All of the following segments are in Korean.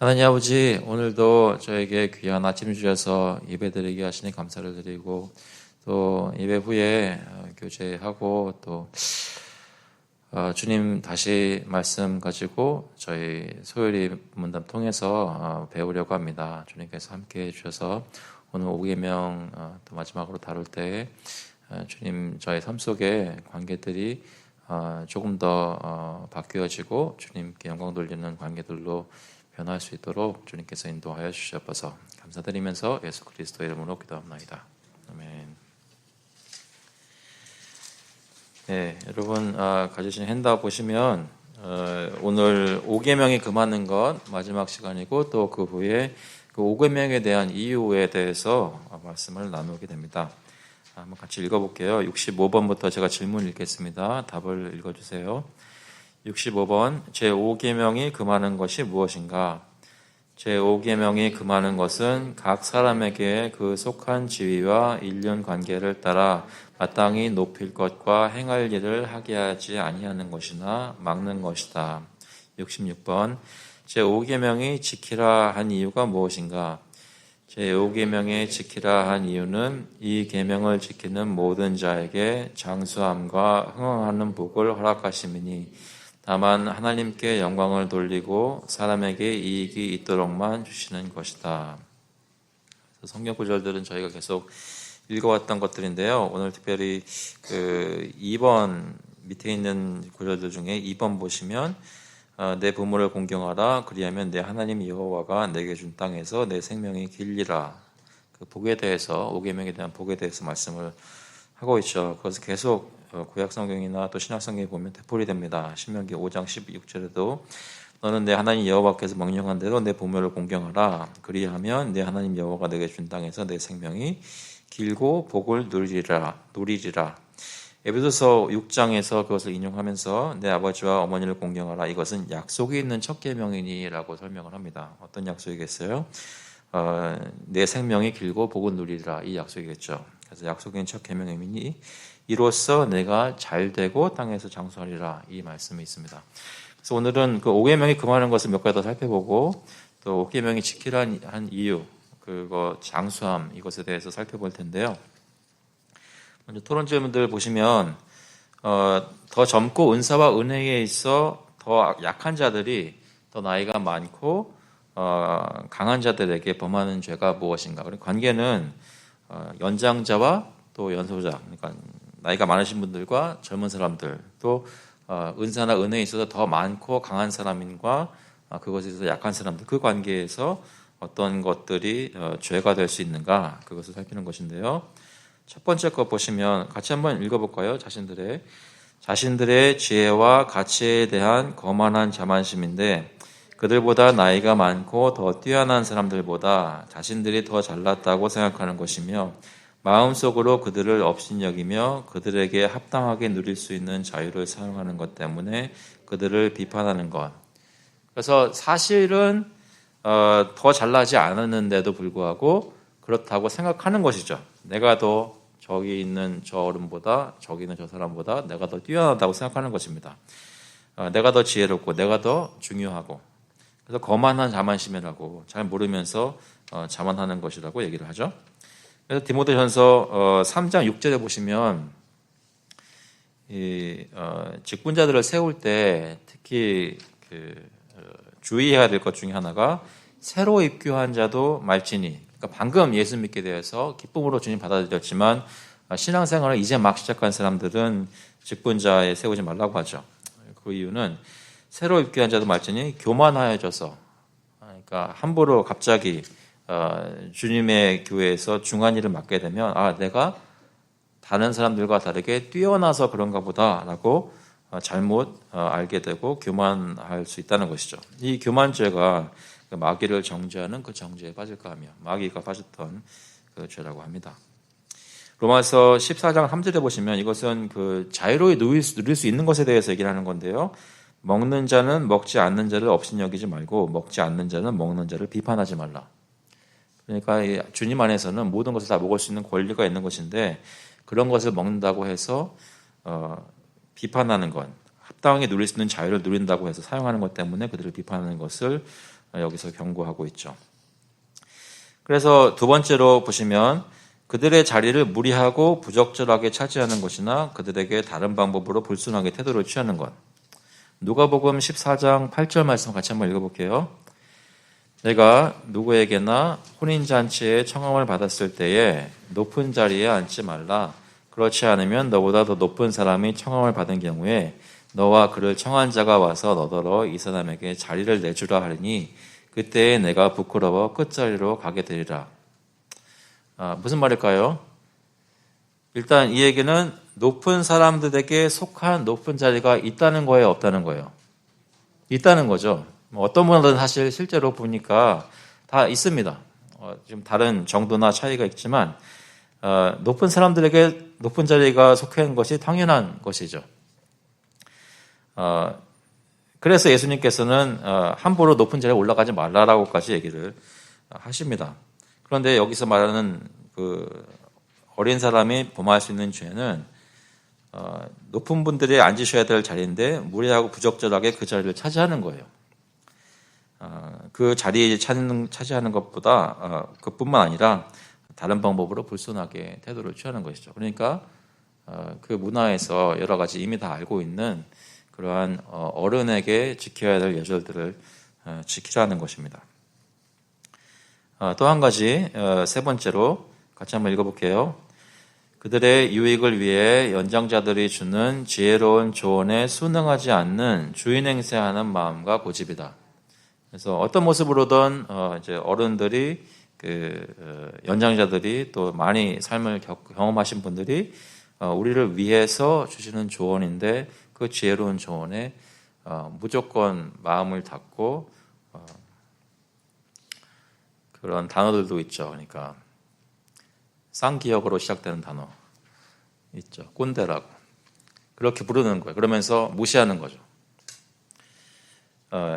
하나님 아버지, 오늘도 저에게 귀한 아침 주셔서 예배드리게 하시니 감사를 드리고, 또 예배 후에 교제하고, 또 주님 다시 말씀 가지고 저희 소요리 문담 통해서 배우려고 합니다. 주님께서 함께 해주셔서 오늘 5계명 또 마지막으로 다룰 때 주님 저희 삶 속에 관계들이 조금 더 바뀌어지고 주님께 영광 돌리는 관계들로 변할 수 있도록 주님께서 인도하여 주셔서 감사드리면서 예수 그리스도 이름으로 기도합니다. 아멘. 네, 여러분 가지신 핸드아웃 보시면 오늘 5계명이 금하는 것 마지막 시간이고 또 그 후에 그 5계명에 대한 이유에 대해서 말씀을 나누게 됩니다. 한번 같이 읽어볼게요. 65번부터 제가 질문 읽겠습니다. 답을 읽어주세요. 65번 제5계명이 금하는 것이 무엇인가? 제5계명이 금하는 것은 각 사람에게 그 속한 지위와 인륜 관계를 따라 마땅히 높일 것과 행할 일을 하게 하지 아니하는 것이나 막는 것이다. 66번 제5계명이 지키라 한 이유가 무엇인가? 제5계명에 지키라 한 이유는 이 계명을 지키는 모든 자에게 장수함과 흥왕하는 복을 허락하심이니 다만 하나님께 영광을 돌리고 사람에게 이익이 있도록만 주시는 것이다. 성경 구절들은 저희가 계속 읽어왔던 것들인데요. 오늘 특별히 그 2번 밑에 있는 구절들 중에 2번 보시면 내 부모를 공경하라 그리하면 내 하나님 여호와가 내게 준 땅에서 내 생명이 길리라. 그 복에 대해서 5계명에 대한 복에 대해서 말씀을 하고 있죠. 그래서 계속 구약 성경이나 또 신약 성경에 보면 되풀이 됩니다. 신명기 5장 16절에도 너는 내 하나님 여호와께서 명령한 대로 내 부모를 공경하라. 그리하면 내 하나님 여호와가 내게 준 땅에서 내 생명이 길고 복을 누리리라. 에베소서 6장에서 그것을 인용하면서 내 아버지와 어머니를 공경하라. 이것은 약속이 있는 첫 계명이니라고 설명을 합니다. 어떤 약속이겠어요? 내 생명이 길고 복을 누리리라. 이 약속이겠죠. 그래서 약속인 첫 계명이니 이로써 내가 잘되고 땅에서 장수하리라. 이 말씀이 있습니다. 그래서 오늘은 그 5계명이 금하는 것을 몇 가지 더 살펴보고 또 5계명이 지키라 한 이유, 그거 장수함 이것에 대해서 살펴볼 텐데요. 먼저 토론 질문들 보시면 더 젊고 은사와 은혜에 있어 더 약한 자들이 더 나이가 많고 강한 자들에게 범하는 죄가 무엇인가? 그리고 관계는 연장자와 또 연소자, 그러니까 나이가 많으신 분들과 젊은 사람들, 또 은사나 은혜에 있어서 더 많고 강한 사람과 그것에 있어서 약한 사람들, 그 관계에서 어떤 것들이 죄가 될 수 있는가, 그것을 살피는 것인데요. 첫 번째 거 보시면 같이 한번 읽어볼까요? 자신들의 지혜와 가치에 대한 거만한 자만심인데 그들보다 나이가 많고 더 뛰어난 사람들보다 자신들이 더 잘났다고 생각하는 것이며 마음속으로 그들을 업신여기며 그들에게 합당하게 누릴 수 있는 자유를 사용하는 것 때문에 그들을 비판하는 것. 그래서 사실은 더 잘나지 않았는데도 불구하고 그렇다고 생각하는 것이죠. 내가 더 저기 있는 저 어른보다 저기 있는 저 사람보다 내가 더 뛰어나다고 생각하는 것입니다. 내가 더 지혜롭고 내가 더 중요하고 그래서 거만한 자만심이라고 잘 모르면서 자만하는 것이라고 얘기를 하죠. 그래서 디모데전서 3장 6절에 보시면 직분자들을 세울 때 특히 주의해야 될 것 중에 하나가 새로 입교한 자도 말지니, 그러니까 방금 예수 믿게 되어서 기쁨으로 주님 받아들였지만 신앙생활을 이제 막 시작한 사람들은 직분자에 세우지 말라고 하죠. 그 이유는 새로 입교한 자도 말지니 교만하여져서, 그러니까 함부로 갑자기 주님의 교회에서 중한 일을 맡게 되면 내가 다른 사람들과 다르게 뛰어나서 그런가 보다라고 잘못 알게 되고 교만할 수 있다는 것이죠. 이 교만죄가 마귀를 정죄하는 그 정죄에 빠질까 하며 마귀가 빠졌던 그 죄라고 합니다. 로마서 14장 3절에 보시면 이것은 그 자유로이 누릴 수 있는 것에 대해서 얘기를 하는 건데요. 먹는 자는 먹지 않는 자를 업신여기지 말고 먹지 않는 자는 먹는 자를 비판하지 말라. 그러니까 주님 안에서는 모든 것을 다 먹을 수 있는 권리가 있는 것인데 그런 것을 먹는다고 해서 비판하는 것, 합당하게 누릴 수 있는 자유를 누린다고 해서 사용하는 것 때문에 그들을 비판하는 것을 여기서 경고하고 있죠. 그래서 두 번째로 보시면 그들의 자리를 무리하고 부적절하게 차지하는 것이나 그들에게 다른 방법으로 불순하게 태도를 취하는 것. 누가복음 14장 8절 말씀 같이 한번 읽어볼게요. 내가 누구에게나 혼인잔치에 청함을 받았을 때에 높은 자리에 앉지 말라. 그렇지 않으면 너보다 더 높은 사람이 청함을 받은 경우에 너와 그를 청한 자가 와서 너더러 이 사람에게 자리를 내주라 하리니 그때에 내가 부끄러워 끝자리로 가게 되리라. 무슨 말일까요? 일단 이 얘기는 높은 사람들에게 속한 높은 자리가 있다는 거예요, 없다는 거예요? 있다는 거죠. 어떤 분들은 사실 실제로 보니까 다 있습니다. 좀 다른 정도나 차이가 있지만 높은 사람들에게 높은 자리가 속한 것이 당연한 것이죠. 그래서 예수님께서는 함부로 높은 자리에 올라가지 말라라고까지 얘기를 하십니다. 그런데 여기서 말하는 그 어린 사람이 범할 수 있는 죄는 높은 분들이 앉으셔야 될 자리인데 무리하고 부적절하게 그 자리를 차지하는 거예요. 그 자리에 차지하는 것보다 그뿐만 아니라 다른 방법으로 불순하게 태도를 취하는 것이죠. 그러니까 그 문화에서 여러 가지 이미 다 알고 있는 그러한 어른에게 지켜야 될 예절들을 지키라는 것입니다. 또 한 가지 세 번째로 같이 한번 읽어볼게요. 그들의 유익을 위해 연장자들이 주는 지혜로운 조언에 순응하지 않는 주인 행세하는 마음과 고집이다. 그래서 어떤 모습으로든 이제 어른들이 연장자들이 또 많이 삶을 경험하신 분들이 우리를 위해서 주시는 조언인데 그 지혜로운 조언에 무조건 마음을 닫고 그런 단어들도 있죠. 그러니까 쌍기역으로 시작되는 단어 있죠. 꼰대라고. 그렇게 부르는 거예요. 그러면서 무시하는 거죠.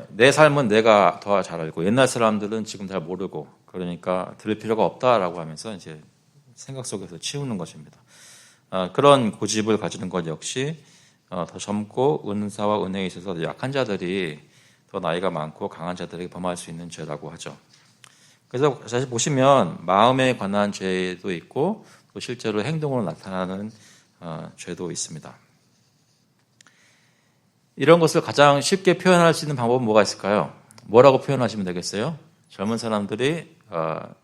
내 삶은 내가 더 잘 알고 옛날 사람들은 지금 잘 모르고 그러니까 들을 필요가 없다라고 하면서 이제 생각 속에서 치우는 것입니다. 그런 고집을 가지는 것 역시 더 젊고 은사와 은혜에 있어서 약한 자들이 더 나이가 많고 강한 자들에게 범할 수 있는 죄라고 하죠. 그래서 사실 보시면 마음에 관한 죄도 있고 또 실제로 행동으로 나타나는 죄도 있습니다. 이런 것을 가장 쉽게 표현할 수 있는 방법은 뭐가 있을까요? 뭐라고 표현하시면 되겠어요? 젊은 사람들이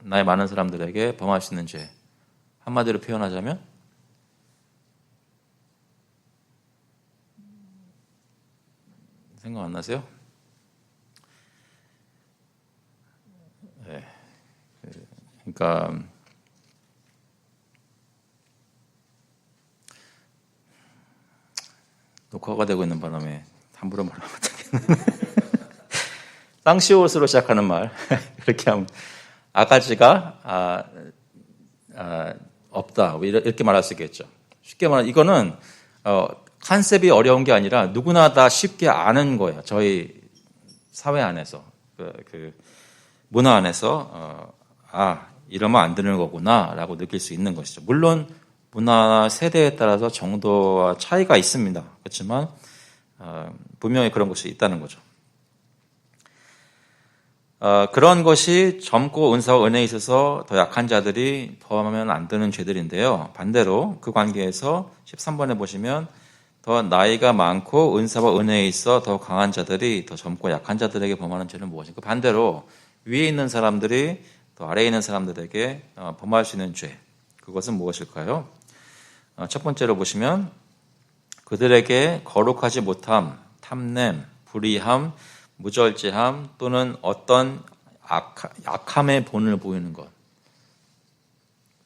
나이 많은 사람들에게 범할 수 있는 죄. 한마디로 표현하자면 생각 안 나세요? 네. 그러니까 녹화가 되고 있는 바람에 함부로 말하면 되겠네. 쌍시옷으로 시작하는 말 이렇게 하면 아가지가 없다 이렇게 말할 수 있겠죠. 쉽게 말하면 이거는 컨셉이 어려운 게 아니라 누구나 다 쉽게 아는 거예요. 저희 사회 안에서 그 문화 안에서 이러면 안 되는 거구나라고 느낄 수 있는 것이죠. 물론 문화 세대에 따라서 정도와 차이가 있습니다. 그렇지만 분명히 그런 것이 있다는 거죠. 그런 것이 젊고 은사와 은혜에 있어서 더 약한 자들이 범하면 안 되는 죄들인데요. 반대로 그 관계에서 13번에 보시면 더 나이가 많고 은사와 은혜에 있어 더 강한 자들이 더 젊고 약한 자들에게 범하는 죄는 무엇인가? 반대로 위에 있는 사람들이 더 아래에 있는 사람들에게 범할 수 있는 죄. 그것은 무엇일까요? 첫 번째로 보시면 그들에게 거룩하지 못함, 탐냄, 불의함, 무절제함 또는 어떤 악함의 본을 보이는 것.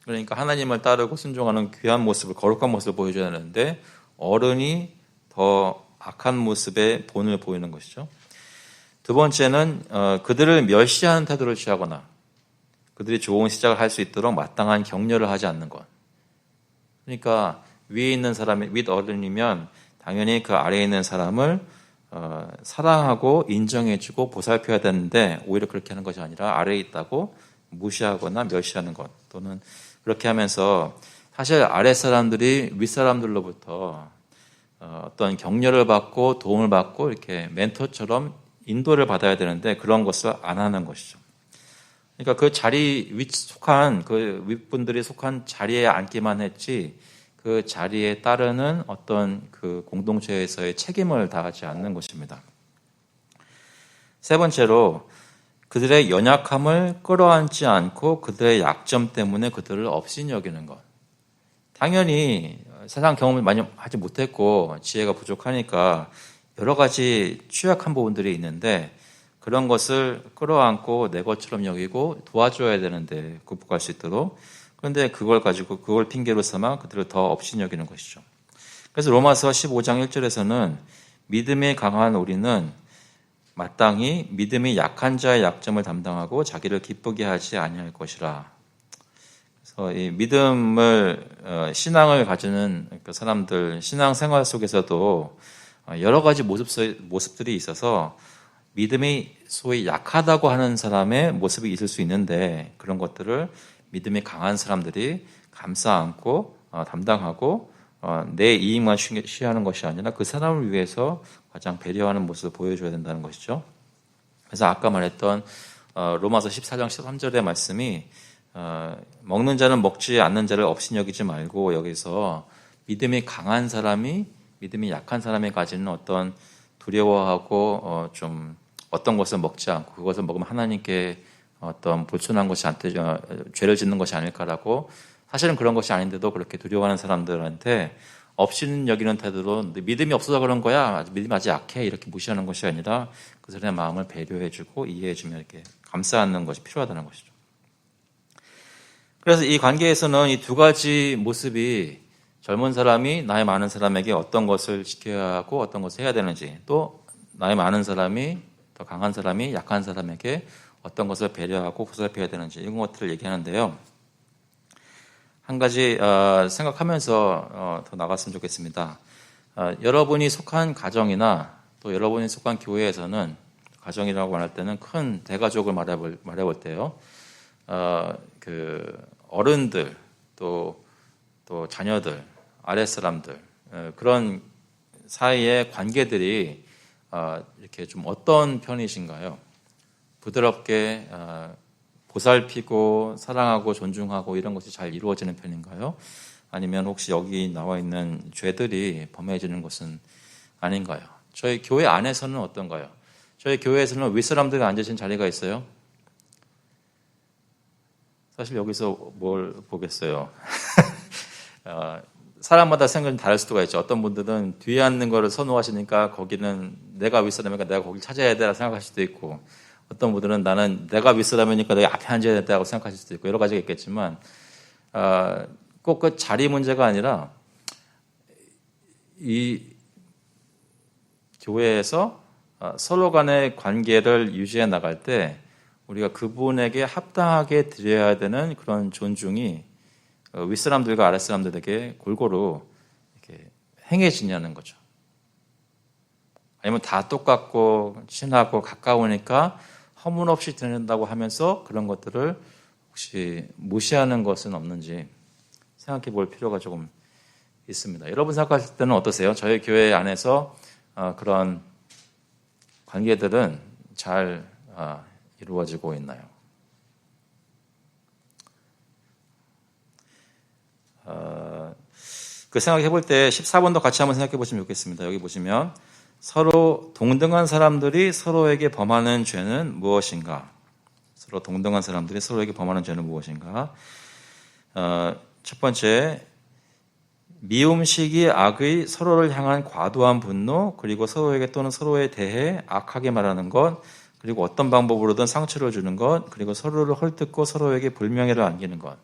그러니까 하나님을 따르고 순종하는 귀한 모습을, 거룩한 모습을 보여줘야 하는데 어른이 더 악한 모습의 본을 보이는 것이죠. 두 번째는 그들을 멸시하는 태도를 취하거나 그들이 좋은 시작을 할 수 있도록 마땅한 격려를 하지 않는 것. 그러니까 위에 있는 사람이 윗어른이면 당연히 그 아래에 있는 사람을 사랑하고 인정해주고 보살펴야 되는데 오히려 그렇게 하는 것이 아니라 아래에 있다고 무시하거나 멸시하는 것 또는 그렇게 하면서 사실 아래 사람들이 윗 사람들로부터 어떤 격려를 받고 도움을 받고 이렇게 멘토처럼 인도를 받아야 되는데 그런 것을 안 하는 것이죠. 그러니까 그 자리 속한 그 윗분들이 속한 자리에 앉기만 했지 그 자리에 따르는 어떤 그 공동체에서의 책임을 다하지 않는 것입니다. 세 번째로 그들의 연약함을 끌어안지 않고 그들의 약점 때문에 그들을 업신여기는 것. 당연히 세상 경험을 많이 하지 못했고 지혜가 부족하니까 여러 가지 취약한 부분들이 있는데 그런 것을 끌어안고 내 것처럼 여기고 도와줘야 되는데 극복할 수 있도록. 그런데 그걸 가지고 그걸 핑계로 삼아 그들을 더 업신여기는 것이죠. 그래서 로마서 15장 1절에서는 믿음이 강한 우리는 마땅히 믿음이 약한 자의 약점을 담당하고 자기를 기쁘게 하지 아니할 것이라. 그래서 이 믿음을 신앙을 가지는 사람들 신앙 생활 속에서도 여러 가지 모습들이 있어서 믿음이 소위 약하다고 하는 사람의 모습이 있을 수 있는데 그런 것들을 믿음이 강한 사람들이 감싸 안고 담당하고 내 이익만 취하는 것이 아니라 그 사람을 위해서 가장 배려하는 모습을 보여줘야 된다는 것이죠. 그래서 아까 말했던 로마서 14장 13절의 말씀이 먹는 자는 먹지 않는 자를 업신여기지 말고 여기서 믿음이 강한 사람이 믿음이 약한 사람이 가지는 어떤 두려워하고 좀 어떤 것을 먹지 않고 그것을 먹으면 하나님께 어떤 불순한 것이 죄를 짓는 것이 아닐까라고 사실은 그런 것이 아닌데도 그렇게 두려워하는 사람들한테 없이는 여기는 태도로 믿음이 없어서 그런 거야 믿음이 아직 약해 이렇게 무시하는 것이 아니라 그 사람의 마음을 배려해주고 이해해주며 이렇게 감싸 안는 것이 필요하다는 것이죠. 그래서 이 관계에서는 이 두 가지 모습이 젊은 사람이 나이 많은 사람에게 어떤 것을 지켜야 하고 어떤 것을 해야 되는지 또 나이 많은 사람이 더 강한 사람이 약한 사람에게 어떤 것을 배려하고 보살펴야 되는지 이런 것들을 얘기하는데요. 한 가지 생각하면서 더 나갔으면 좋겠습니다. 여러분이 속한 가정이나 또 여러분이 속한 교회에서는 가정이라고 말할 때는 큰 대가족을 말해볼 때요. 그 어른들 또 자녀들 아랫사람들 그런 사이의 관계들이 이렇게 좀 어떤 편이신가요? 부드럽게 보살피고 사랑하고 존중하고 이런 것이 잘 이루어지는 편인가요? 아니면 혹시 여기 나와 있는 죄들이 범해지는 것은 아닌가요? 저희 교회 안에서는 어떤가요? 저희 교회에서는 윗사람들이 앉으신 자리가 있어요? 사실 여기서 뭘 보겠어요? 사람마다 생각이 다를 수가 있죠. 어떤 분들은 뒤에 앉는 거를 선호하시니까 거기는 내가 윗사람이니까 내가 거기를 찾아야 되라 생각할 수도 있고 어떤 분들은 나는 내가 윗사람이니까 내가 앞에 앉아야 된다고 생각하실 수도 있고 여러 가지가 있겠지만 꼭 그 자리 문제가 아니라 이 교회에서 서로 간의 관계를 유지해 나갈 때 우리가 그분에게 합당하게 드려야 되는 그런 존중이 윗사람들과 아랫사람들에게 골고루 이렇게 행해지냐는 거죠. 아니면 다 똑같고 친하고 가까우니까 허물없이 지낸다고 하면서 그런 것들을 혹시 무시하는 것은 없는지 생각해 볼 필요가 조금 있습니다. 여러분 생각하실 때는 어떠세요? 저희 교회 안에서 그런 관계들은 잘 이루어지고 있나요? 그 생각해 볼 때 14번도 같이 한번 생각해 보시면 좋겠습니다. 여기 보시면 서로 동등한 사람들이 서로에게 범하는 죄는 무엇인가? 서로 동등한 사람들이 서로에게 범하는 죄는 무엇인가? 첫 번째, 미움식이 악의 서로를 향한 과도한 분노, 그리고 서로에게 또는 서로에 대해 악하게 말하는 것, 그리고 어떤 방법으로든 상처를 주는 것, 그리고 서로를 헐뜯고 서로에게 불명예를 안기는 것.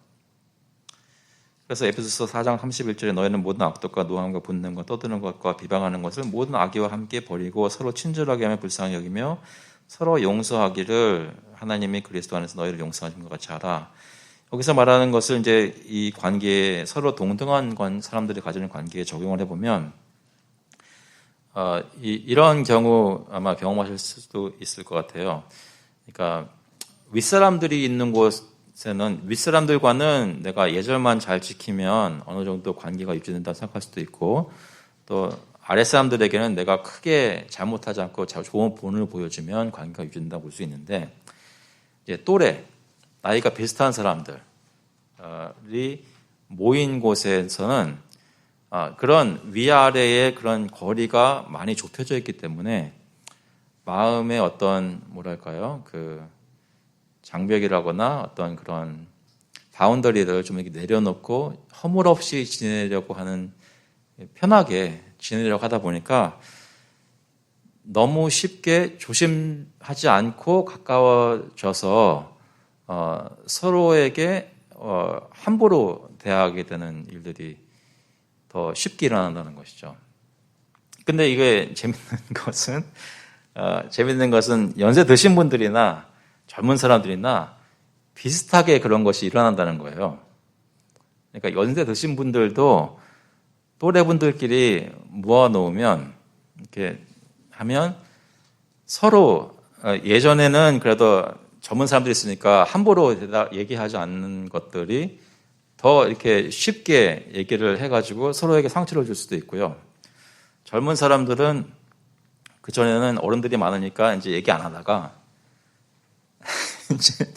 그래서 에베소서 4장 31절에 너희는 모든 악독과 노함과 분능과 떠드는 것과 비방하는 것을 모든 악의와 함께 버리고 서로 친절하게 하며 불쌍히 여기며 서로 용서하기를 하나님이 그리스도 안에서 너희를 용서하신 것 같이 하라. 여기서 말하는 것을 이제 이 관계에 서로 동등한 사람들이 가지는 관계에 적용을 해보면 이런 경우 아마 경험하실 수도 있을 것 같아요. 그러니까 윗사람들이 있는 곳에는 윗사람들과는 내가 예절만 잘 지키면 어느 정도 관계가 유지된다고 생각할 수도 있고 또 아랫사람들에게는 내가 크게 잘못하지 않고 좋은 본을 보여주면 관계가 유지된다고 볼 수 있는데, 이제 또래, 나이가 비슷한 사람들이 모인 곳에서는 그런 위아래의 그런 거리가 많이 좁혀져 있기 때문에 마음의 어떤 뭐랄까요, 그 장벽이라거나 어떤 그런 바운더리를 좀 이렇게 내려놓고 허물없이 지내려고 하는, 편하게 지내려고 하다 보니까 너무 쉽게 조심하지 않고 가까워져서 서로에게 함부로 대하게 되는 일들이 더 쉽게 일어난다는 것이죠. 근데 이게 재밌는 것은 연세 드신 분들이나 젊은 사람들이나 비슷하게 그런 것이 일어난다는 거예요. 그러니까 연세 드신 분들도 또래분들끼리 모아놓으면 이렇게 하면 서로, 예전에는 그래도 젊은 사람들이 있으니까 함부로 얘기하지 않는 것들이 더 이렇게 쉽게 얘기를 해가지고 서로에게 상처를 줄 수도 있고요. 젊은 사람들은 그전에는 어른들이 많으니까 이제 얘기 안 하다가 이제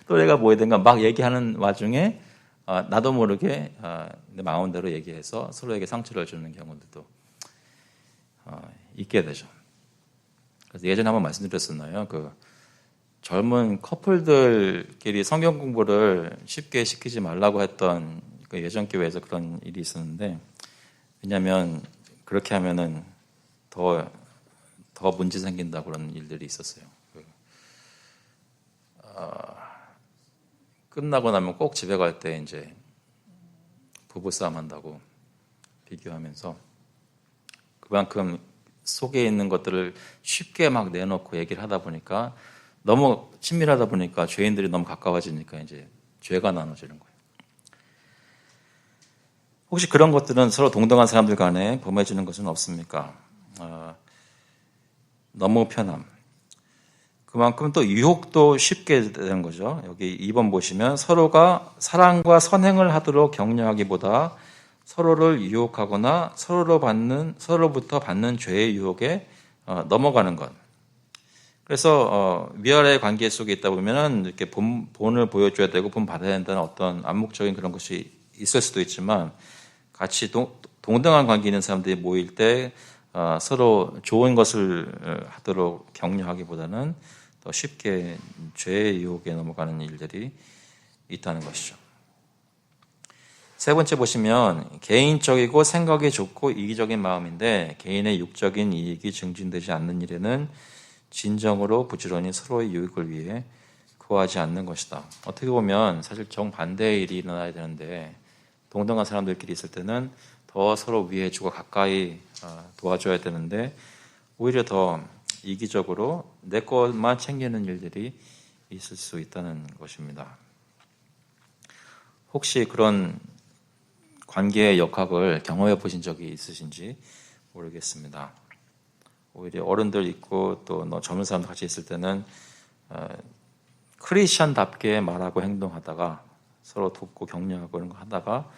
또래가 모이든가 막 얘기하는 와중에 나도 모르게 내 마음대로 얘기해서 서로에게 상처를 주는 경우들도 있게 되죠. 그래서 예전에 한번 말씀드렸었나요? 그 젊은 커플들끼리 성경 공부를 쉽게 시키지 말라고 했던 그 예전 교회에서 그런 일이 있었는데, 왜냐하면 그렇게 하면은 더 문제 생긴다고 그런 일들이 있었어요. 끝나고 나면 꼭 집에 갈 때 이제 부부싸움 한다고 비교하면서 그만큼 속에 있는 것들을 쉽게 막 내놓고 얘기를 하다 보니까 너무 친밀하다 보니까 죄인들이 너무 가까워지니까 이제 죄가 나눠지는 거예요. 혹시 그런 것들은 서로 동등한 사람들 간에 범해지는 것은 없습니까? 너무 편함. 그만큼 또 유혹도 쉽게 되는 거죠. 여기 2번 보시면 서로가 사랑과 선행을 하도록 격려하기보다 서로를 유혹하거나 서로로부터 받는 죄의 유혹에 넘어가는 것. 그래서 위아래 관계 속에 있다 보면은 이렇게 본을 보여줘야 되고 본 받아야 된다는 어떤 암묵적인 그런 것이 있을 수도 있지만, 같이 동등한 관계 있는 사람들이 모일 때 서로 좋은 것을 하도록 격려하기보다는 더 쉽게 죄의 유혹에 넘어가는 일들이 있다는 것이죠. 세 번째 보시면 개인적이고 생각이 좋고 이기적인 마음인데 개인의 육적인 이익이 증진되지 않는 일에는 진정으로 부지런히 서로의 유익을 위해 구하지 않는 것이다. 어떻게 보면 사실 정반대의 일이 일어나야 되는데 동등한 사람들끼리 있을 때는 더 서로 위해주고 가까이 도와줘야 되는데 오히려 더 이기적으로 내 것만 챙기는 일들이 있을 수 있다는 것입니다. 혹시 그런 관계의 역학을 경험해 보신 적이 있으신지 모르겠습니다. 오히려 어른들 있고 또 젊은 사람들 같이 있을 때는 크리스천답게 말하고 행동하다가 서로 돕고 격려하고 그런 거 하다가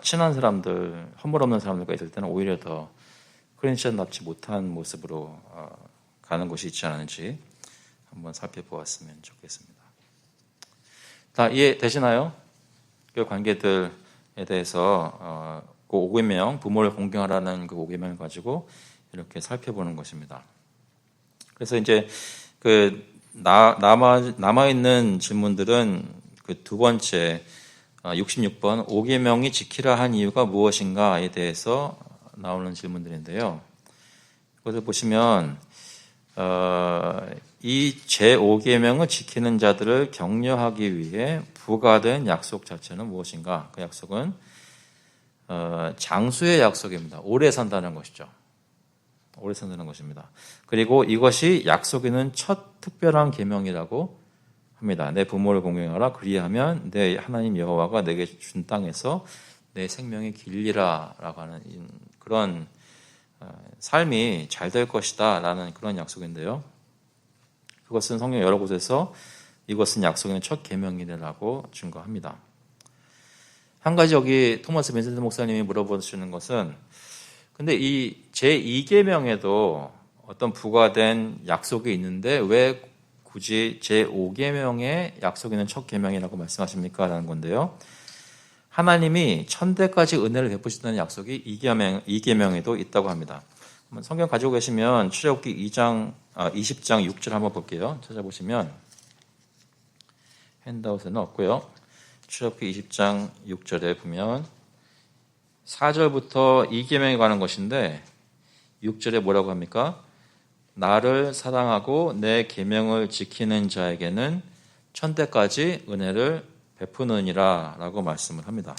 친한 사람들, 허물 없는 사람들과 있을 때는 오히려 더 크리스천답지 못한 모습으로 가는 곳이 있지 않은지 한번 살펴보았으면 좋겠습니다. 다 이해되시나요? 그 관계들에 대해서 그 5계명, 부모를 공경하라는 그 5계명을 가지고 이렇게 살펴보는 것입니다. 그래서 이제 그 남아있는 질문들은 그 두 번째 66번 5계명이 지키라 한 이유가 무엇인가에 대해서 나오는 질문들인데요. 이것을 보시면 이 제5계명을 지키는 자들을 격려하기 위해 부과된 약속 자체는 무엇인가? 그 약속은 장수의 약속입니다. 오래 산다는 것이죠. 오래 산다는 것입니다. 그리고 이것이 약속에는 첫 특별한 계명이라고 합니다. 내 부모를 공경하라. 그리하면 내 하나님 여호와가 내게 준 땅에서 내 생명이 길리라라고 하는 그런 삶이 잘 될 것이다 라는 그런 약속인데요. 그것은 성경 여러 곳에서 이것은 약속의 첫 계명이라고 증거합니다. 한 가지 여기 토마스 빈센트 목사님이 물어보시는 것은 근데 이 제2계명에도 어떤 부과된 약속이 있는데 왜 굳이 제5계명에 약속이 있는 첫 계명이라고 말씀하십니까? 라는 건데요. 하나님이 천대까지 은혜를 베푸신다는 약속이 2계명에도 있다고 합니다. 성경 가지고 계시면 출애굽기 20장 6절 한번 볼게요. 찾아보시면 핸드아웃에는 없고요. 출애굽기 20장 6절에 보면 4절부터 2계명에 관한 것인데 6절에 뭐라고 합니까? 나를 사랑하고 내 계명을 지키는 자에게는 천대까지 은혜를 베푸느니라 라고 말씀을 합니다.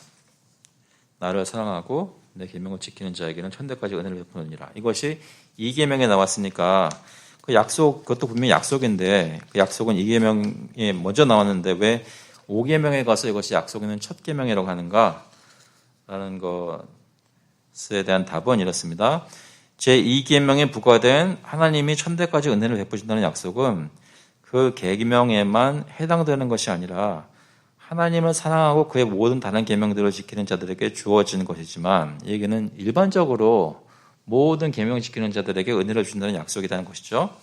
나를 사랑하고 내 계명을 지키는 자에게는 천대까지 은혜를 베푸느니라. 이것이 2계명에 나왔으니까 그 약속, 그것도 분명히 약속인데 그 약속은 2계명에 먼저 나왔는데 왜 5계명에 가서 이것이 약속 있는 첫 계명이라고 하는가? 라는 것에 대한 답은 이렇습니다. 제2계명에 부과된 하나님이 천대까지 은혜를 베푸신다는 약속은 그 계명에만 해당되는 것이 아니라 하나님을 사랑하고 그의 모든 다른 계명들을 지키는 자들에게 주어지는 것이지만 이 얘기는 일반적으로 모든 계명 지키는 자들에게 은혜를 주신다는 약속이라는 것이죠.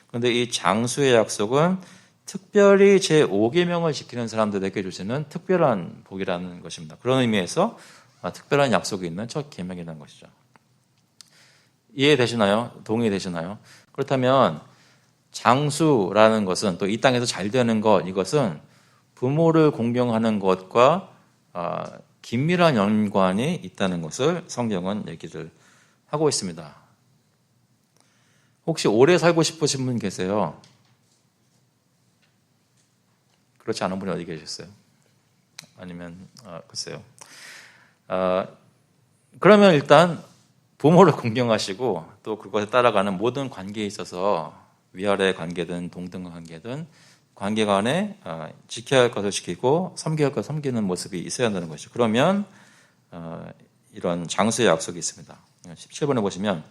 그런데 이 장수의 약속은 특별히 제5계명을 지키는 사람들에게 주시는 특별한 복이라는 것입니다. 그런 의미에서 특별한 약속이 있는 첫 계명이라는 것이죠. 이해되시나요? 동의되시나요? 그렇다면 장수라는 것은 또 이 땅에서 잘 되는 것, 이것은 부모를 공경하는 것과 긴밀한 연관이 있다는 것을 성경은 얘기를 하고 있습니다. 혹시 오래 살고 싶으신 분 계세요? 그렇지 않은 분이 어디 계셨어요? 아니면 글쎄요. 그러면 일단 부모를 공경하시고 또 그것에 따라가는 모든 관계에 있어서 위아래 관계든 동등 관계든 관계 간에 지켜야 할 것을 지키고 섬겨야 할 것을 섬기는 모습이 있어야 한다는 것이죠. 그러면 이런 장수의 약속이 있습니다. 17번에 보시면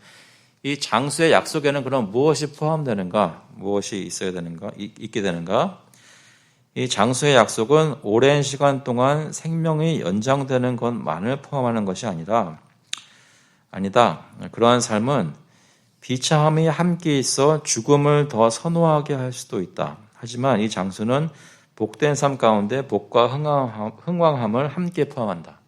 이 장수의 약속에는 그럼 무엇이 포함되는가? 무엇이 있어야 되는가? 있게 되는가? 이 장수의 약속은 오랜 시간 동안 생명이 연장되는 것만을 포함하는 것이 아니다. 그러한 삶은 비참함이 함께 있어 죽음을 더 선호하게 할 수도 있다. 하지만 이 장수는 복된 삶 가운데 복과 흥왕함을 함께 포함한다.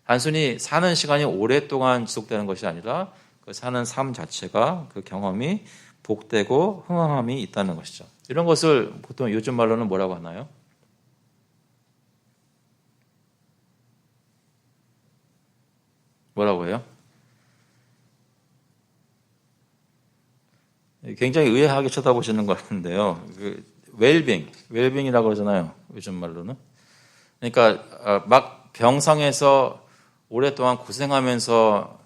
단순히 사는 시간이 오랫동안 지속되는 것이 아니라 그 사는 삶 자체가 그 경험이 복되고 흥왕함이 있다는 것이죠. 이런 것을 보통 요즘 말로는 뭐라고 하나요? 뭐라고 해요? 굉장히 의아하게 쳐다보시는 것 같은데요. 웰빙이라고 그러잖아요. 요즘 말로는. 그러니까 막 병상에서 오랫동안 고생하면서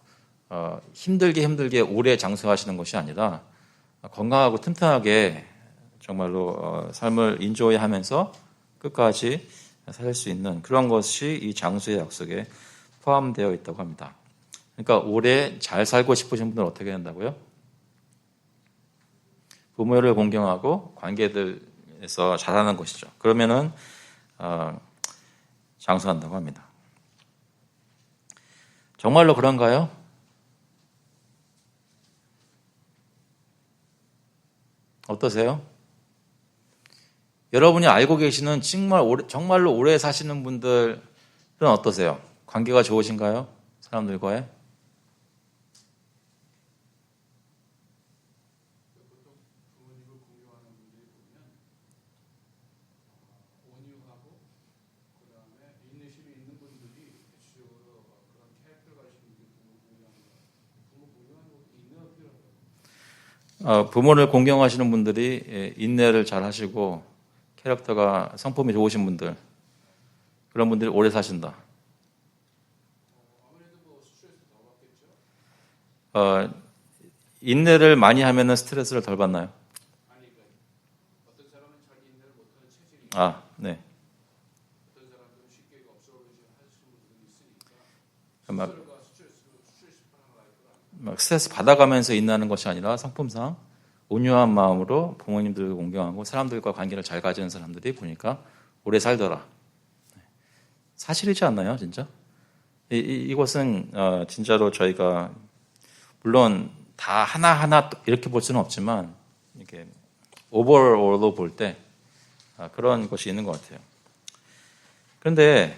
힘들게 오래 장수하시는 것이 아니라 건강하고 튼튼하게 정말로 삶을 인조해하면서 끝까지 살 수 있는 그런 것이 이 장수의 약속에 포함되어 있다고 합니다. 그러니까 오래 잘 살고 싶으신 분들은 어떻게 된다고요? 부모를 공경하고 관계들에서 잘하는 것이죠. 그러면은 장수한다고 합니다. 정말로 그런가요? 어떠세요? 여러분이 알고 계시는 정말로 오래 사시는 분들은 어떠세요? 관계가 좋으신가요? 사람들과의? 부모를 공경하시는 분들이 인내를 잘 하시고 캐릭터가 성품이 좋으신 분들, 그런 분들이 오래 사신다. 인내를 많이 하면은 스트레스를 덜 받나요? 네. 막 스트레스 받아가면서 인내하는 것이 아니라 성품상 온유한 마음으로 부모님들을 공경하고 사람들과 관계를 잘 가지는 사람들이 보니까 오래 살더라. 사실이지 않나요, 진짜? 이것은 진짜로 저희가 물론 다 하나하나 이렇게 볼 수는 없지만 이렇게 오버롤로 볼 때 그런 것이 있는 것 같아요. 그런데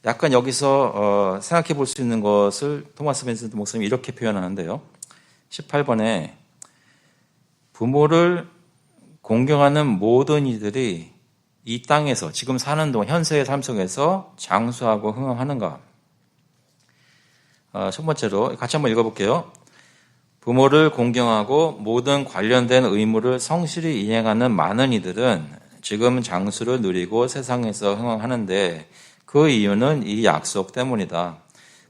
약간 여기서 생각해 볼 수 있는 것을 토마스 빈센트 목사님이 이렇게 표현하는데요. 18번에 부모를 공경하는 모든 이들이 이 땅에서 지금 사는 동안 현세의 삶 속에서 장수하고 흥황하는가? 첫 번째로 같이 한번 읽어볼게요. 부모를 공경하고 모든 관련된 의무를 성실히 이행하는 많은 이들은 지금 장수를 누리고 세상에서 흥황하는데 그 이유는 이 약속 때문이다.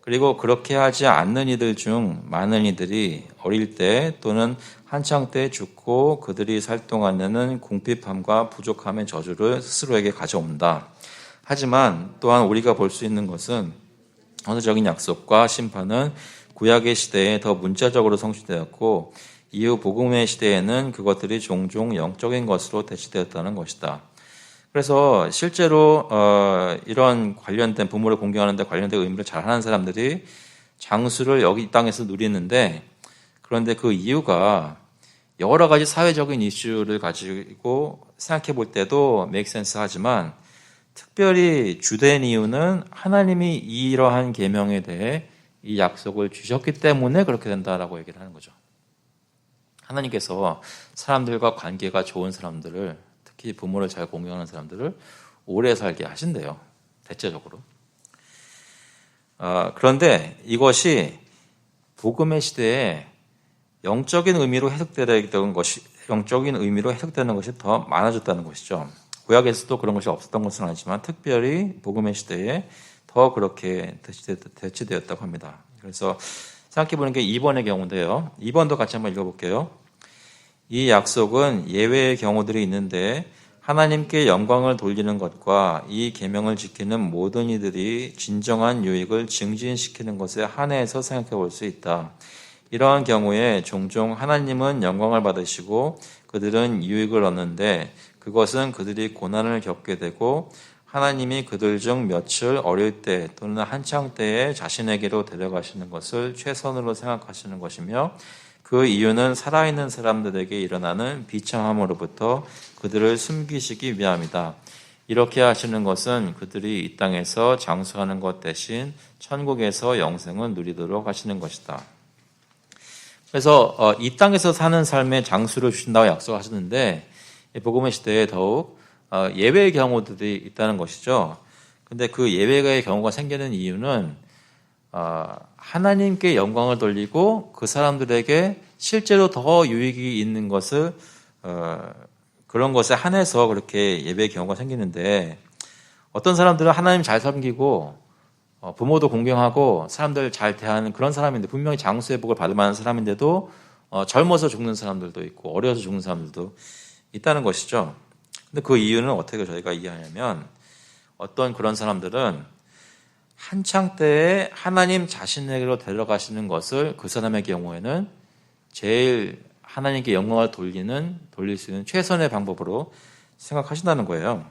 그리고 그렇게 하지 않는 이들 중 많은 이들이 어릴 때 또는 한창 때 죽고 그들이 살 동안에는 궁핍함과 부족함의 저주를 스스로에게 가져온다. 하지만 또한 우리가 볼 수 있는 것은 언어적인 약속과 심판은 구약의 시대에 더 문자적으로 성취되었고 이후 복음의 시대에는 그것들이 종종 영적인 것으로 대치되었다는 것이다. 그래서 실제로 이런 관련된 부모를 공경하는 데 관련된 의무를 잘하는 사람들이 장수를 여기 이 땅에서 누리는데 그런데 그 이유가 여러 가지 사회적인 이슈를 가지고 생각해 볼 때도 make sense 하지만 특별히 주된 이유는 하나님이 이러한 계명에 대해 이 약속을 주셨기 때문에 그렇게 된다라고 얘기를 하는 거죠. 하나님께서 사람들과 관계가 좋은 사람들을 특히 부모를 잘 공경하는 사람들을 오래 살게 하신대요. 대체적으로. 그런데 이것이 복음의 시대에 영적인 의미로 해석되는 것이 더 많아졌다는 것이죠. 구약에서도 그런 것이 없었던 것은 아니지만 특별히 복음의 시대에 더 그렇게 대치되었다고 합니다. 그래서 생각해보는 게 2번의 경우인데요. 2번도 같이 한번 읽어볼게요. 이 약속은 예외의 경우들이 있는데 하나님께 영광을 돌리는 것과 이 계명을 지키는 모든 이들이 진정한 유익을 증진시키는 것에 한해서 생각해 볼 수 있다. 이러한 경우에 종종 하나님은 영광을 받으시고 그들은 유익을 얻는데 그것은 그들이 고난을 겪게 되고 하나님이 그들 중 며칠 어릴 때 또는 한창 때에 자신에게로 데려가시는 것을 최선으로 생각하시는 것이며 그 이유는 살아있는 사람들에게 일어나는 비참함으로부터 그들을 숨기시기 위함이다. 이렇게 하시는 것은 그들이 이 땅에서 장수하는 것 대신 천국에서 영생을 누리도록 하시는 것이다. 그래서 이 땅에서 사는 삶에 장수를 주신다고 약속하셨는데 복음의 시대에 더욱 예외의 경우들이 있다는 것이죠. 근데 그 예외의 경우가 생기는 이유는 하나님께 영광을 돌리고 그 사람들에게 실제로 더 유익이 있는 것을 그런 것에 한해서 그렇게 예배의 경우가 생기는데 어떤 사람들은 하나님 잘 섬기고 부모도 공경하고 사람들 잘 대하는 그런 사람인데 분명히 장수의 복을 받을 만한 사람인데도 젊어서 죽는 사람들도 있고 어려서 죽는 사람들도 있다는 것이죠. 근데 그 이유는 어떻게 저희가 이해하냐면 어떤 그런 사람들은 한창 때에 하나님 자신에게로 데려가시는 것을 그 사람의 경우에는 제일 하나님께 영광을 돌릴 수 있는 최선의 방법으로 생각하신다는 거예요.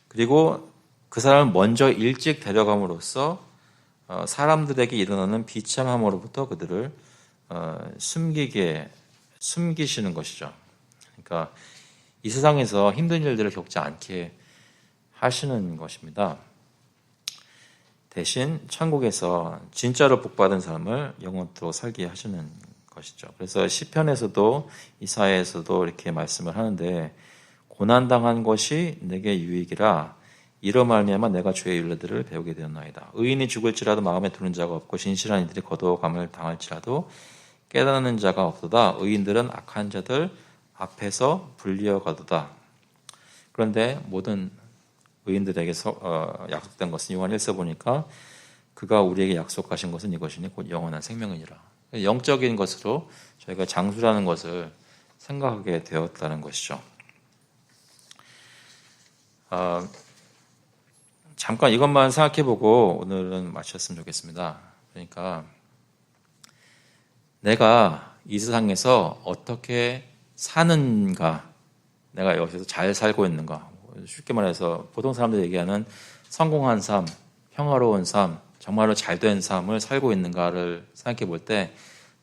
그리고 그 사람을 먼저 일찍 데려감으로써 사람들에게 일어나는 비참함으로부터 그들을 숨기시는 것이죠. 그러니까 이 세상에서 힘든 일들을 겪지 않게 하시는 것입니다. 대신 천국에서 진짜로 복받은 삶을 영원토록 살게 하시는 것이죠. 그래서 시편에서도 이사야에서도 이렇게 말씀을 하는데 고난당한 것이 내게 유익이라 이로 말미암아 내가 주의 율례들을 배우게 되었나이다. 의인이 죽을지라도 마음에 두는 자가 없고 진실한 이들이 거두어감을 당할지라도 깨닫는 자가 없도다. 의인들은 악한 자들 앞에서 불리어 가도다. 그런데 모든 의인들에게 약속된 것은 요한 1서 보니까 그가 우리에게 약속하신 것은 이것이니 곧 영원한 생명이니라. 영적인 것으로 저희가 장수라는 것을 생각하게 되었다는 것이죠. 잠깐 이것만 생각해보고 오늘은 마쳤으면 좋겠습니다. 그러니까 내가 이 세상에서 어떻게 사는가, 내가 여기서 잘 살고 있는가, 쉽게 말해서 보통 사람들이 얘기하는 성공한 삶, 평화로운 삶, 정말로 잘된 삶을 살고 있는가를 생각해 볼 때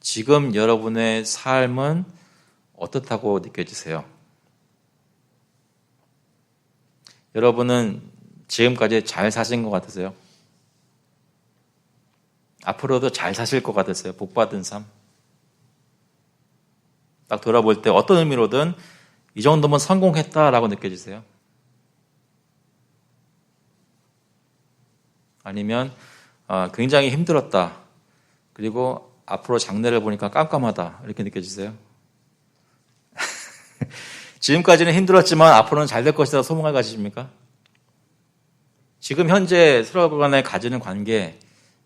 지금 여러분의 삶은 어떻다고 느껴지세요? 여러분은 지금까지 잘 사신 것 같으세요? 앞으로도 잘 사실 것 같으세요? 복받은 삶? 딱 돌아볼 때 어떤 의미로든 이 정도면 성공했다라고 느껴지세요? 아니면 굉장히 힘들었다. 그리고 앞으로 장래를 보니까 깜깜하다. 이렇게 느껴지세요? 지금까지는 힘들었지만 앞으로는 잘 될 것이다 소망을 가지십니까? 지금 현재 서로 간에 가지는 관계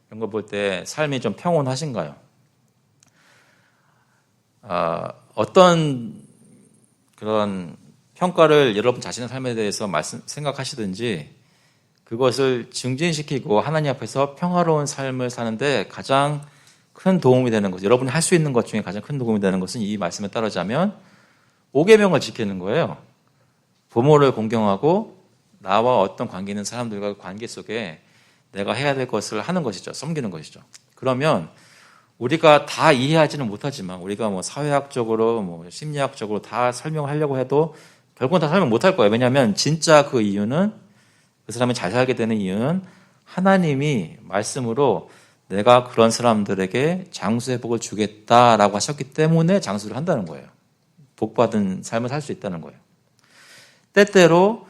이런 거 볼 때 삶이 좀 평온하신가요? 어떤 그런 평가를 여러분 자신의 삶에 대해서 생각하시든지 그것을 증진시키고 하나님 앞에서 평화로운 삶을 사는데 가장 큰 도움이 되는 것, 여러분이 할 수 있는 것 중에 가장 큰 도움이 되는 것은 이 말씀에 따르자면 5계명을 지키는 거예요. 부모를 공경하고 나와 어떤 관계 있는 사람들과 관계 속에 내가 해야 될 것을 하는 것이죠. 섬기는 것이죠. 그러면 우리가 다 이해하지는 못하지만 우리가 뭐 사회학적으로 뭐 심리학적으로 다 설명하려고 해도 결국은 다 설명 못할 거예요. 왜냐하면 진짜 그 이유는 그 사람이 잘 살게 되는 이유는 하나님이 말씀으로 내가 그런 사람들에게 장수의 복을 주겠다라고 하셨기 때문에 장수를 한다는 거예요. 복받은 삶을 살 수 있다는 거예요. 때때로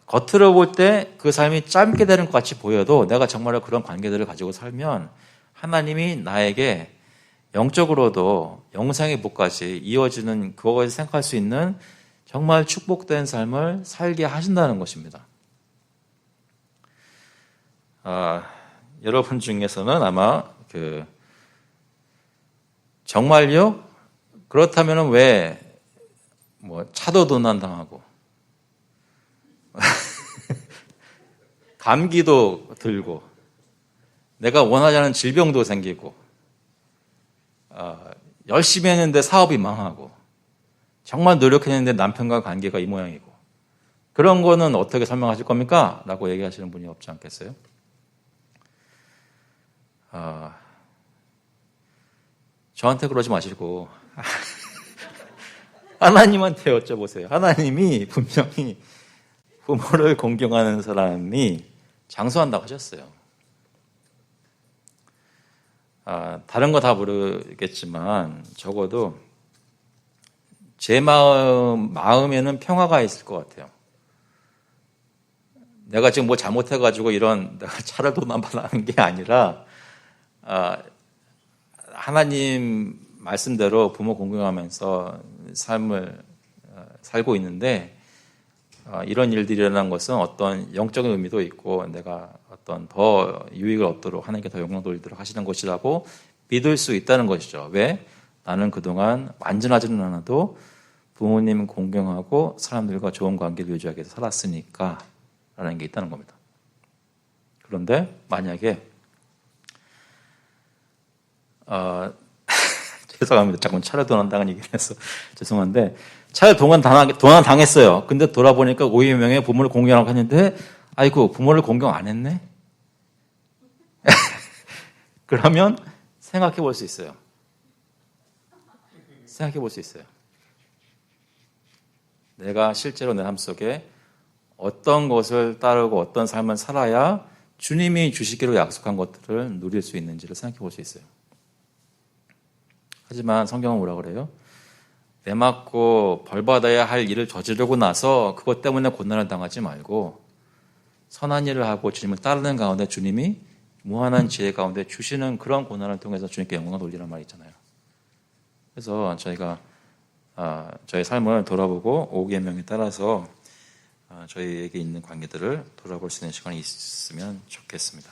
겉으로 볼 때 그 삶이 짧게 되는 것 같이 보여도 내가 정말로 그런 관계들을 가지고 살면 하나님이 나에게 영적으로도 영생의 복까지 이어지는 그것을 생각할 수 있는 정말 축복된 삶을 살게 하신다는 것입니다. 여러분 중에서는 아마 정말요? 그렇다면 왜 뭐 차도 도난당하고 감기도 들고 내가 원하지 않은 질병도 생기고 열심히 했는데 사업이 망하고 정말 노력했는데 남편과 관계가 이 모양이고 그런 거는 어떻게 설명하실 겁니까? 라고 얘기하시는 분이 없지 않겠어요? 저한테 그러지 마시고 하나님한테 여쭤보세요. 하나님이 분명히 부모를 공경하는 사람이 장수한다고 하셨어요. 다른 거 다 모르겠지만 적어도 제 마음에는 평화가 있을 것 같아요. 내가 지금 뭐 잘못해가지고 이런 내가 차를 도난받는 게 아니라 하나님 말씀대로 부모 공경하면서 삶을 살고 있는데 이런 일들이 일어난 것은 어떤 영적인 의미도 있고 내가 어떤 더 유익을 얻도록 하나님께 더 영광 돌리도록 하시는 것이라고 믿을 수 있다는 것이죠. 왜? 나는 그동안 완전하지는 않아도 부모님 공경하고 사람들과 좋은 관계를 유지하기 위해서 살았으니까 라는 게 있다는 겁니다. 그런데 만약에 죄송합니다. 자꾸 차를 도난당한 얘기를 해서 죄송한데 차를 도난당했어요. 근데 돌아보니까 500명의 부모를 공경하고 했는데 아이고 부모를 공경 안 했네? 그러면 생각해 볼 수 있어요. 생각해 볼 수 있어요. 내가 실제로 내 삶 속에 어떤 것을 따르고 어떤 삶을 살아야 주님이 주시기로 약속한 것들을 누릴 수 있는지를 생각해 볼 수 있어요. 하지만 성경은 뭐라 그래요? 내 맞고 벌받아야 할 일을 저지르고 나서 그것 때문에 고난을 당하지 말고 선한 일을 하고 주님을 따르는 가운데 주님이 무한한 지혜 가운데 주시는 그런 고난을 통해서 주님께 영광을 돌리란 말이 있잖아요. 그래서 저희가 저희 삶을 돌아보고 5계명에 따라서 저희에게 있는 관계들을 돌아볼 수 있는 시간이 있으면 좋겠습니다.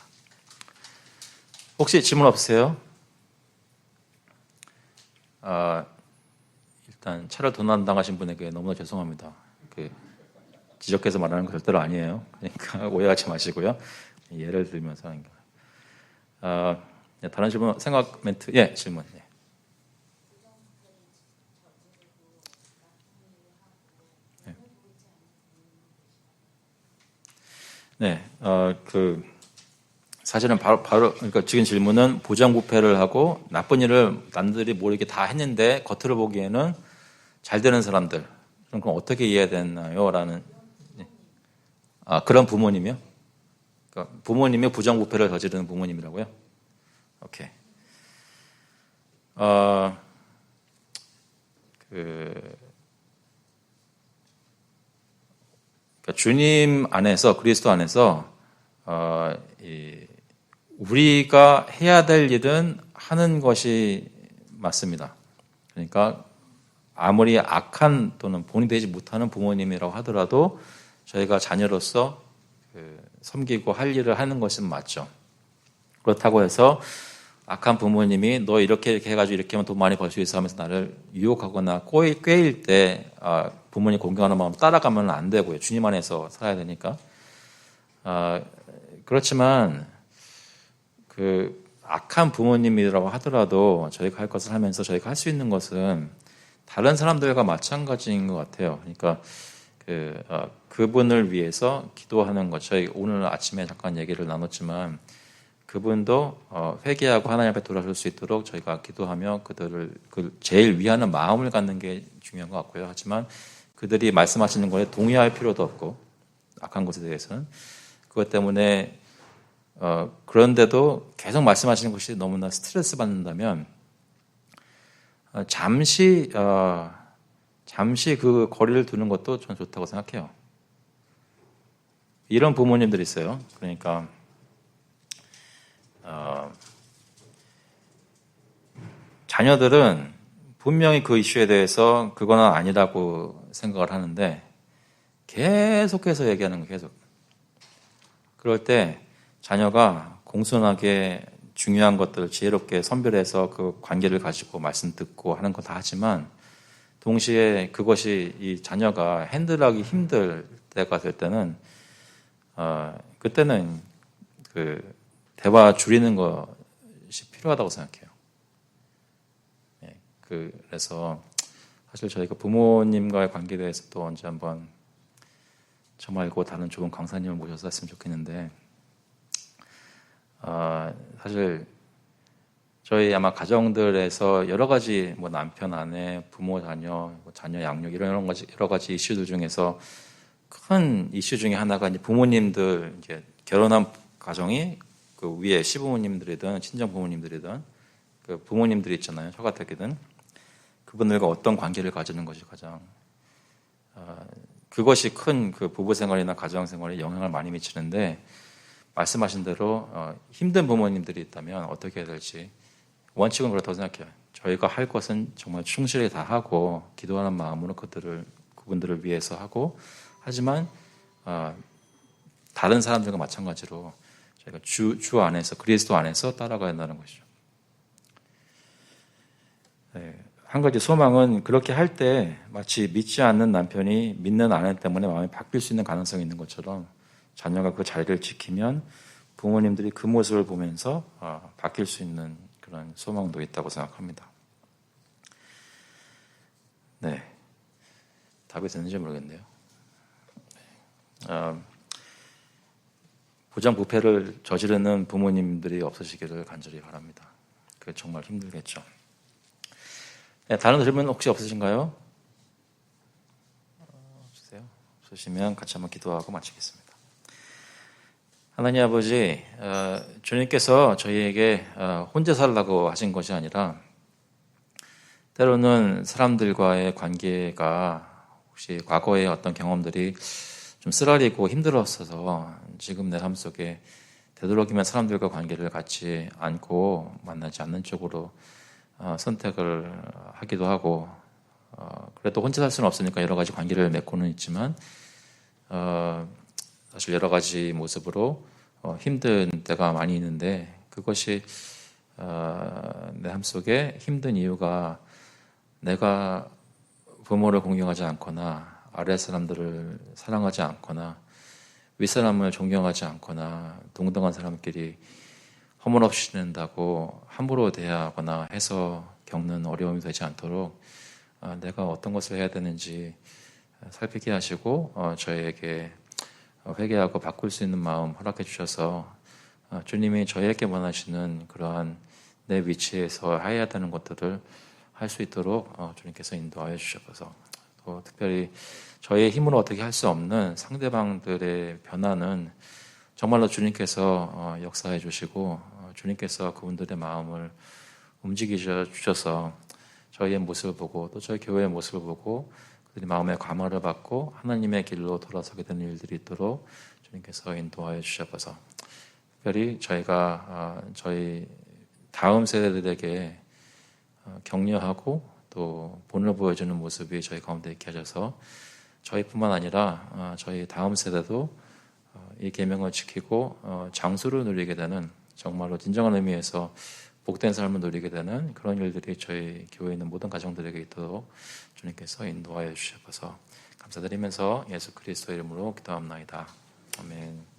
혹시 질문 없으세요? 일단 차를 도난당하신 분에게 너무나 죄송합니다. 지적해서 말하는 거 절대로 아니에요. 그러니까 오해하지 마시고요. 예를 들면서 하는 거. 다른 질문, 생각 멘트, 질문. 사실은 바로 그러니까 지금 질문은 부정부패를 하고 나쁜 일을 남들이 모르게 다 했는데 겉으로 보기에는 잘 되는 사람들 그럼 어떻게 이해해야 되나요? 라는 그런 부모님이요? 그러니까 부모님이 부정부패를 저지르는 부모님이라고요? 오케이. 그러니까 주님 안에서 그리스도 안에서 우리가 해야 될 일은 하는 것이 맞습니다. 그러니까 아무리 악한 또는 본이 되지 못하는 부모님이라고 하더라도 저희가 자녀로서 섬기고 할 일을 하는 것은 맞죠. 그렇다고 해서 악한 부모님이 너 이렇게 해가지고 이렇게 하면 돈 많이 벌 수 있어 하면서 나를 유혹하거나 꾀일 때 부모님 공경하는 마음 따라가면 안 되고요. 주님 안에서 살아야 되니까. 그렇지만 그 악한 부모님이라고 하더라도 저희가 할 것을 하면서 저희가 할 수 있는 것은 다른 사람들과 마찬가지인 것 같아요. 그러니까 그분을 위해서 기도하는 것. 저희 오늘 아침에 잠깐 얘기를 나눴지만 그분도 회개하고 하나님 앞에 돌아설 수 있도록 저희가 기도하며 그들을 제일 위하는 마음을 갖는 게 중요한 것 같고요. 하지만 그들이 말씀하시는 것에 동의할 필요도 없고 악한 것에 대해서는 그것 때문에 그런데도 계속 말씀하시는 것이 너무나 스트레스 받는다면 잠시 그 거리를 두는 것도 저는 좋다고 생각해요. 이런 부모님들이 있어요. 그러니까 자녀들은 분명히 그 이슈에 대해서 그거는 아니라고 생각을 하는데 계속해서 얘기하는 거예요. 계속. 그럴 때 자녀가 공손하게 중요한 것들을 지혜롭게 선별해서 그 관계를 가지고 말씀 듣고 하는 거 다 하지만 동시에 그것이 이 자녀가 핸들하기 힘들 때가 될 때는 그때는 그 대화 줄이는 것이 필요하다고 생각해요. 그래서 사실 저희가 부모님과의 관계에 대해서 또 언제 한번 저 말고 다른 좋은 강사님을 모셔서 했으면 좋겠는데 사실 저희 아마 가정들에서 여러 가지 뭐 남편, 아내, 부모, 자녀, 자녀 양육 이런 여러 가지 이슈들 중에서 큰 이슈 중에 하나가 이제 부모님들 이제 결혼한 가정이 그 위에 시부모님들이든 친정 부모님들이든 그 부모님들이 있잖아요. 처가댁이든 그분들과 어떤 관계를 가지는 것이 가장 그것이 큰 그 부부 생활이나 가정 생활에 영향을 많이 미치는데 말씀하신 대로 힘든 부모님들이 있다면 어떻게 해야 될지 원칙은 그렇다고 생각해요. 저희가 할 것은 정말 충실히 다 하고 기도하는 마음으로 그분들을 위해서 하고 하지만 다른 사람들과 마찬가지로 저희가 주 안에서 그리스도 안에서 따라가야 한다는 것이죠. 네. 한 가지 소망은 그렇게 할 때 마치 믿지 않는 남편이 믿는 아내 때문에 마음이 바뀔 수 있는 가능성이 있는 것처럼 자녀가 그 자리를 지키면 부모님들이 그 모습을 보면서 바뀔 수 있는 그런 소망도 있다고 생각합니다. 네, 답이 됐는지 모르겠네요. 부정부패를 저지르는 부모님들이 없으시기를 간절히 바랍니다. 그게 정말 힘들겠죠. 네, 다른 질문 혹시 없으신가요? 없으세요? 없으시면 같이 한번 기도하고 마치겠습니다. 하나님 아버지, 주님께서 저희에게 혼자 살라고 하신 것이 아니라 때로는 사람들과의 관계가 혹시 과거의 어떤 경험들이 좀 쓰라리고 힘들었어서 지금 내 삶 속에 되도록이면 사람들과 관계를 갖지 않고 만나지 않는 쪽으로 선택을 하기도 하고 그래도 혼자 살 수는 없으니까 여러 가지 관계를 맺고는 있지만 사실 여러 가지 모습으로 힘든 때가 많이 있는데 그것이 내 삶 속에 힘든 이유가 내가 부모를 공경하지 않거나 아래 사람들을 사랑하지 않거나 윗사람을 존경하지 않거나 동등한 사람끼리 허물없이 지낸다고 함부로 대하거나 해서 겪는 어려움이 되지 않도록 내가 어떤 것을 해야 되는지 살피게 하시고 저희에게 회개하고 바꿀 수 있는 마음 허락해 주셔서 주님이 저희에게 원하시는 그러한 내 위치에서 해야 되는 것들을 할 수 있도록 주님께서 인도하여 주셔서, 또 특별히 저희의 힘으로 어떻게 할 수 없는 상대방들의 변화는 정말로 주님께서 역사해 주시고 주님께서 그분들의 마음을 움직이셔 주셔서 저희의 모습을 보고 또 저희 교회의 모습을 보고 그들이 마음의 감화를 받고 하나님의 길로 돌아서게 되는 일들이 있도록 주님께서 인도하여 주셔서, 특별히 저희가 저희 다음 세대들에게 격려하고 또 본을 보여주는 모습이 저희 가운데 있게 하셔서 저희뿐만 아니라 저희 다음 세대도 이 계명을 지키고 장수를 누리게 되는, 정말로 진정한 의미에서 복된 삶을 누리게 되는 그런 일들이 저희 교회에 있는 모든 가정들에게 있도록 주님께서 인도하여 주셔서 감사드리면서 예수 그리스도의 이름으로 기도합나이다. 아멘.